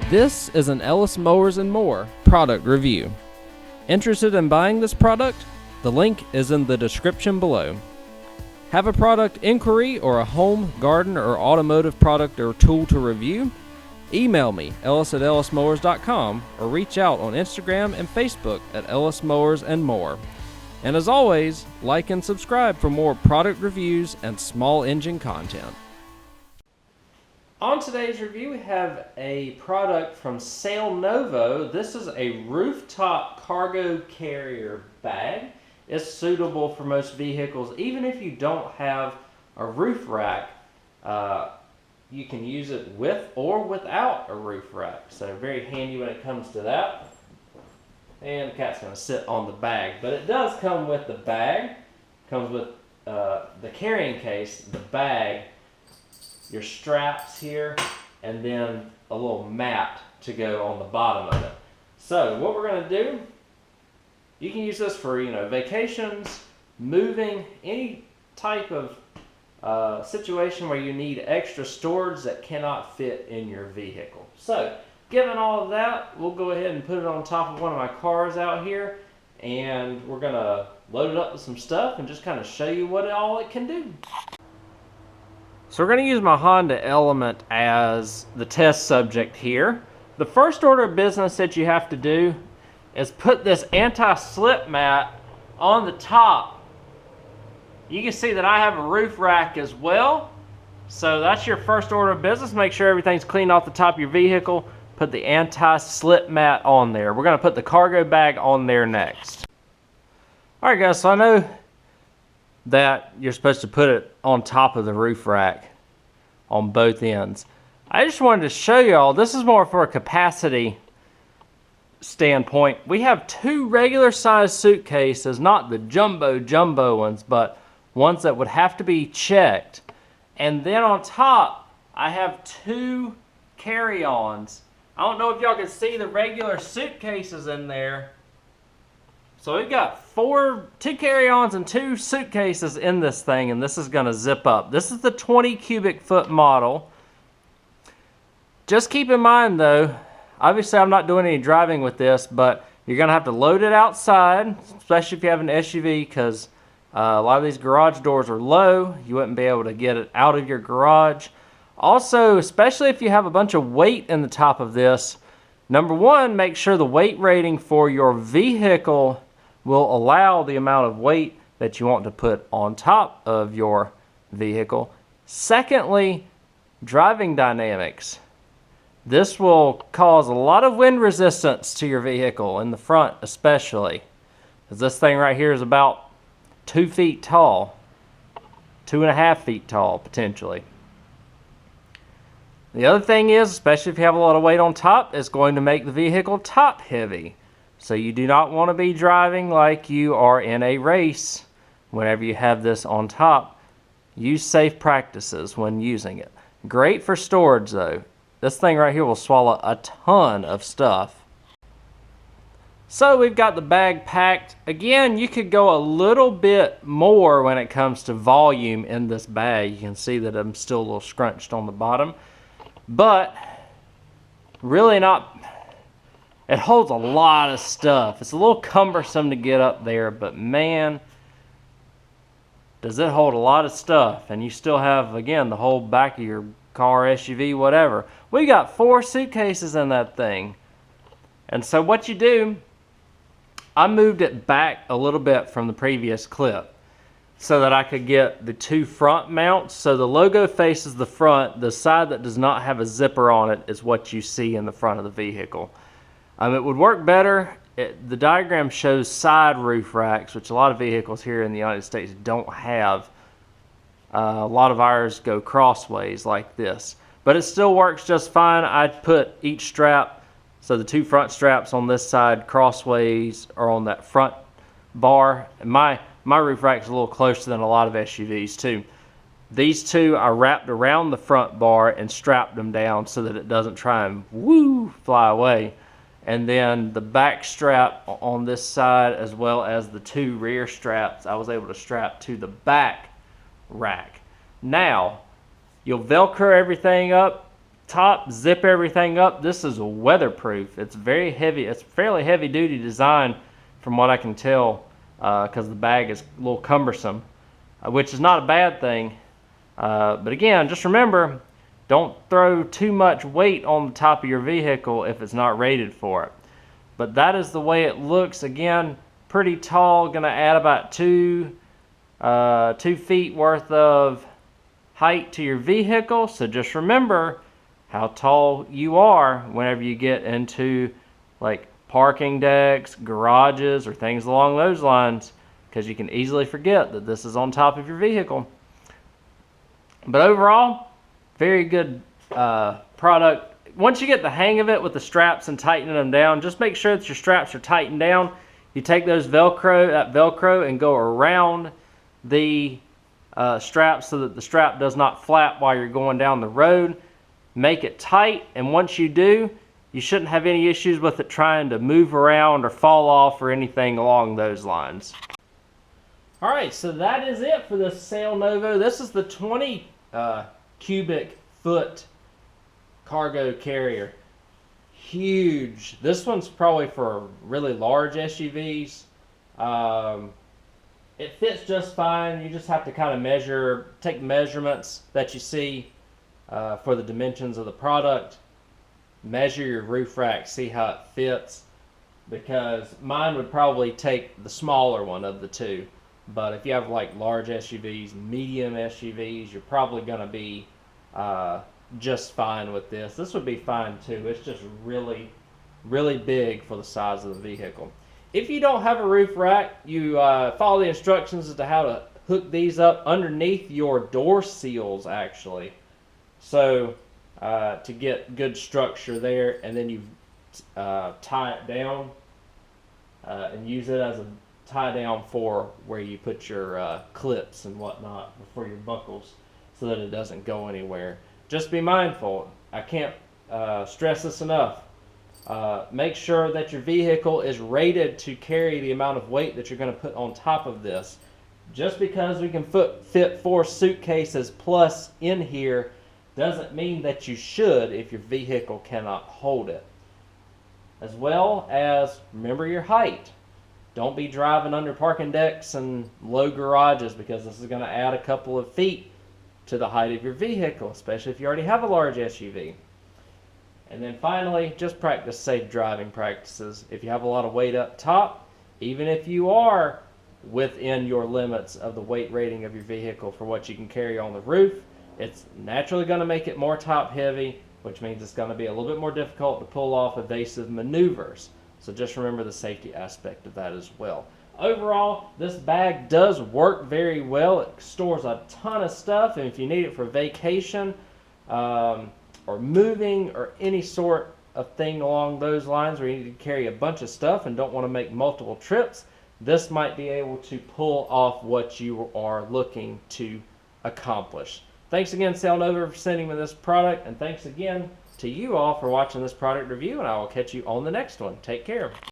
This is an Ellis Mowers and More product review. Interested in buying this product? The link is in the description below. Have a product inquiry or a home, garden, or automotive product or tool to review? Email me, ellis@ellismowers.com, or reach out on Instagram and Facebook at Ellis Mowers and More. And as always, like and subscribe for more product reviews and small engine content. On today's review, we have a product from Sailnovo. This is a rooftop cargo carrier bag. It's suitable for most vehicles. Even if you don't have a roof rack, you can use it with or without a roof rack. So very handy when it comes to that. And the cat's going to sit on the bag. But it does come with the bag. Comes with the carrying case, the bag, your straps here, and then a little mat to go on the bottom of it. So what we're going to do, you can use this for vacations, moving, any type of situation where you need extra storage that cannot fit in your vehicle. So given all of that, we'll go ahead and put it on top of one of my cars out here, and we're going to load it up with some stuff and just kind of show you what all it can do. So we're going to use my Honda Element as the test subject here. The first order of business that you have to do is put this anti-slip mat on the top. You can see that I have a roof rack as well. So that's your first order of business. Make sure everything's clean off the top of your vehicle. Put the anti-slip mat on there. We're going to put the cargo bag on there next. Alright guys, so I know that you're supposed to put it on top of the roof rack on both ends. I just wanted to show y'all, this is more for a capacity standpoint. We have two regular size suitcases, not the jumbo ones, but ones that would have to be checked. And then on top, I have two carry-ons. I don't know if y'all can see the regular suitcases in there. So we've got two carry-ons and two suitcases in this thing, and this is going to zip up. This is the 20 cubic foot model. Just keep in mind though, obviously I'm not doing any driving with this, but you're going to have to load it outside, especially if you have an SUV, because a lot of these garage doors are low. You wouldn't be able to get it out of your garage. Also, especially if you have a bunch of weight in the top of this, number one, make sure the weight rating for your vehicle will allow the amount of weight that you want to put on top of your vehicle. Secondly, driving dynamics. This will cause a lot of wind resistance to your vehicle, in the front especially. Because this thing right here is about 2 feet tall, 2.5 feet tall potentially. The other thing is, especially if you have a lot of weight on top, it's going to make the vehicle top heavy. So you do not want to be driving like you are in a race whenever you have this on top. Use safe practices when using it. Great for storage though. This thing right here will swallow a ton of stuff. So we've got the bag packed. Again, you could go a little bit more when it comes to volume in this bag. You can see that I'm still a little scrunched on the bottom. But really not, it holds a lot of stuff. It's a little cumbersome to get up there, but man, does it hold a lot of stuff. And you still have, again, the whole back of your car, SUV, whatever. We got 4 suitcases in that thing. And so what you do, I moved it back a little bit from the previous clip so that I could get the 2 front mounts. So the logo faces the front. The side that does not have a zipper on it is what you see in the front of the vehicle. It would work better. The diagram shows side roof racks, which a lot of vehicles here in the United States don't have. A lot of ours go crossways like this. But it still works just fine. I'd put each strap, so the 2 front straps on this side crossways or on that front bar. And my roof rack's a little closer than a lot of SUVs too. These 2 I wrapped around the front bar and strapped them down so that it doesn't try and fly away. And then the back strap on this side, as well as the 2 rear straps, I was able to strap to the back rack. Now, you'll Velcro everything up top, zip everything up. This is weatherproof. It's very heavy. It's fairly heavy duty design from what I can tell, because the bag is a little cumbersome, which is not a bad thing. But again, just remember, don't throw too much weight on the top of your vehicle if it's not rated for it. But that is the way it looks. Again, pretty tall, gonna add about 2 feet worth of height to your vehicle. So just remember how tall you are whenever you get into like parking decks, garages, or things along those lines, because you can easily forget that this is on top of your vehicle. But overall, very good product. Once you get the hang of it with the straps and tightening them down, just make sure that your straps are tightened down. You take that Velcro and go around the strap so that the strap does not flap while you're going down the road. Make it tight, and once you do, you shouldn't have any issues with it trying to move around or fall off or anything along those lines. Alright, so that is it for the Sailnovo. This is the 20 cubic foot cargo carrier. Huge. This one's probably for really large SUVs. It fits just fine. You just have to kind of take the measurements that you see for the dimensions of the product. Measure your roof rack, see how it fits, because mine would probably take the smaller one of the two. But if you have like large SUVs, medium SUVs, you're probably going to be just fine with this. This would be fine too. It's just really, really big for the size of the vehicle. If you don't have a roof rack, you follow the instructions as to how to hook these up underneath your door seals, actually. So to get good structure there, and then you tie it down and use it as a tie down for where you put your clips and whatnot for your buckles, so that it doesn't go anywhere. Just be mindful. I can't stress this enough. Make sure that your vehicle is rated to carry the amount of weight that you're going to put on top of this. Just because we can fit 4 suitcases plus in here doesn't mean that you should if your vehicle cannot hold it. As well as, remember your height. Don't be driving under parking decks and low garages, because this is going to add a couple of feet to the height of your vehicle, especially if you already have a large SUV. And then finally, just practice safe driving practices. If you have a lot of weight up top, even if you are within your limits of the weight rating of your vehicle for what you can carry on the roof, it's naturally going to make it more top heavy, which means it's going to be a little bit more difficult to pull off evasive maneuvers. So just remember the safety aspect of that as well. Overall, this bag does work very well. It stores a ton of stuff, and if you need it for vacation or moving or any sort of thing along those lines, where you need to carry a bunch of stuff and don't want to make multiple trips, this might be able to pull off what you are looking to accomplish. Thanks again, Sailnovo, for sending me this product, and thanks again to you all for watching this product review, and I will catch you on the next one. Take care.